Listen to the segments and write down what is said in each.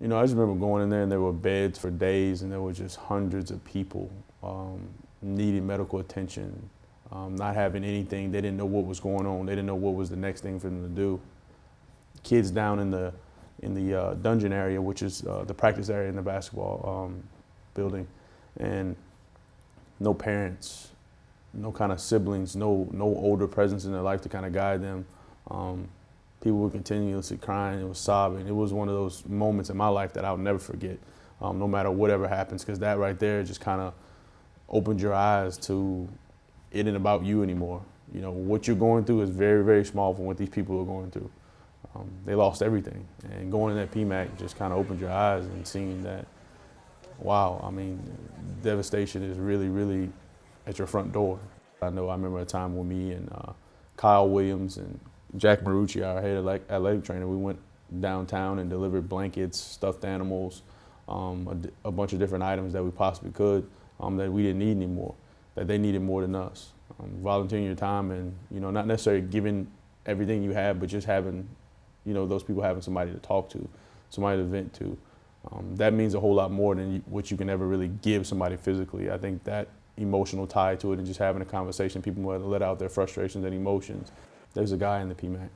You know, I just remember going in there and there were beds for days and there were just hundreds of people needing medical attention, not having anything. They didn't know what was going on. They didn't know what was the next thing for them to do. Kids down in the dungeon area, which is the practice area in the basketball building, and no parents, no kind of siblings, no older presence in their life to kind of guide them. People were continuously crying, it was sobbing. It was one of those moments in my life that I'll never forget, no matter whatever happens, because that right there just kind of opened your eyes to it ain't about you anymore. You know, what you're going through is very, very small from what these people are going through. They lost everything, and going in that PMAC just kind of opened your eyes and seeing that, wow, I mean, devastation is really, really at your front door. I remember a time when me and Kyle Williams and Jack Marucci, our head athletic trainer, we went downtown and delivered blankets, stuffed animals, a bunch of different items that we possibly could that we didn't need anymore, that they needed more than us. Volunteering your time and, you know, not necessarily giving everything you have, but just having, you know, those people having somebody to talk to, somebody to vent to. That means a whole lot more than what you can ever really give somebody physically. I think that emotional tie to it and just having a conversation, people want to let out their frustrations and emotions. There's a guy in the PMAC.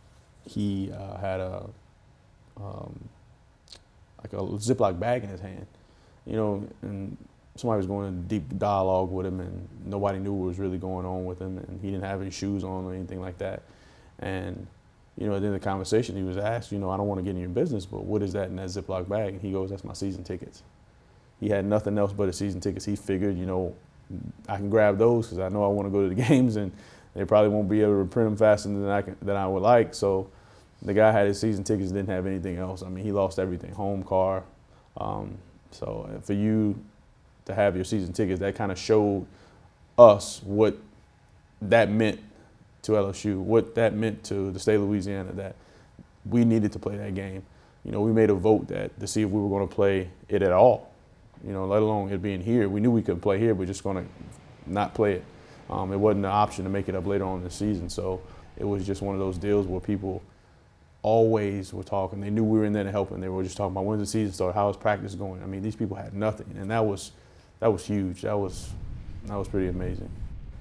He had like a Ziploc bag in his hand, you know, and somebody was going into deep dialogue with him and nobody knew what was really going on with him and he didn't have any shoes on or anything like that. And, you know, at the end of the conversation, he was asked, you know, I don't want to get in your business, but what is that in that Ziploc bag? And he goes, that's my season tickets. He had nothing else but his season tickets. He figured, you know, I can grab those because I know I want to go to the games and they probably won't be able to print them faster than I would like. So the guy had his season tickets, didn't have anything else. I mean, he lost everything, home, car. So for you to have your season tickets, that kind of showed us what that meant to LSU, what that meant to the state of Louisiana, that we needed to play that game. You know, we made a vote to see if we were going to play it at all, you know, let alone it being here. We knew we couldn't play here, we're just going to not play it. It wasn't an option to make it up later on in the season. So it was just one of those deals where people always were talking. They knew we were in there to help, and they were just talking about when's the season start, how's practice going. I mean, these people had nothing, and that was huge. That was pretty amazing.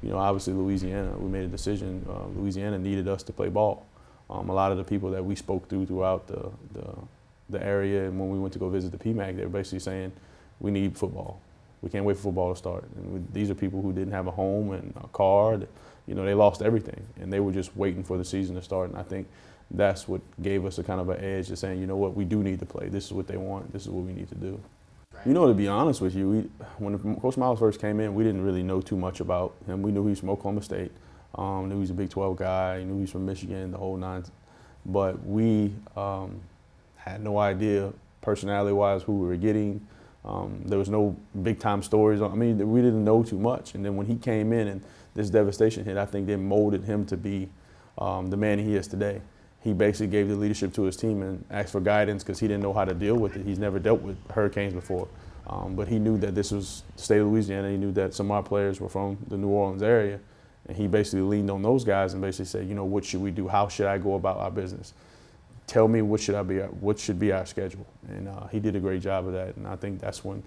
You know, obviously Louisiana, we made a decision. Louisiana needed us to play ball. A lot of the people that we spoke throughout the area, and when we went to go visit the PMAC, they were basically saying, we need football. We can't wait for football to start. And these are people who didn't have a home and a car. You know, they lost everything, and they were just waiting for the season to start. And I think that's what gave us a kind of an edge to saying, you know what, we do need to play. This is what they want. This is what we need to do. You know, to be honest with you, when Coach Miles first came in, we didn't really know too much about him. We knew he was from Oklahoma State, knew he was a Big 12 guy, knew he was from Michigan, the whole nine. But we had no idea, personality-wise, who we were getting. There was no big-time stories. I mean, we didn't know too much. And then when he came in and this devastation hit, I think they molded him to be the man he is today. He basically gave the leadership to his team and asked for guidance because he didn't know how to deal with it. He's never dealt with hurricanes before. But he knew that this was the state of Louisiana. He knew that some of our players were from the New Orleans area. And he basically leaned on those guys and basically said, you know, what should we do? How should I go about our business? Tell me what should be our schedule. And he did a great job of that. And I think that's when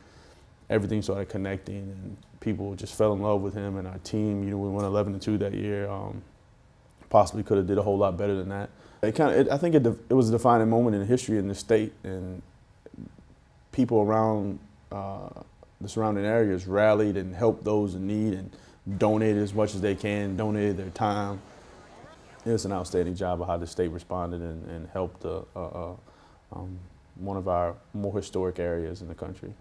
everything started connecting and people just fell in love with him and our team. You know, we went 11-2 that year. Possibly could have did a whole lot better than that. I think it was a defining moment in history in the state, and people around the surrounding areas rallied and helped those in need and donated as much as they can, donated their time. It was an outstanding job of how the state responded and helped one of our more historic areas in the country.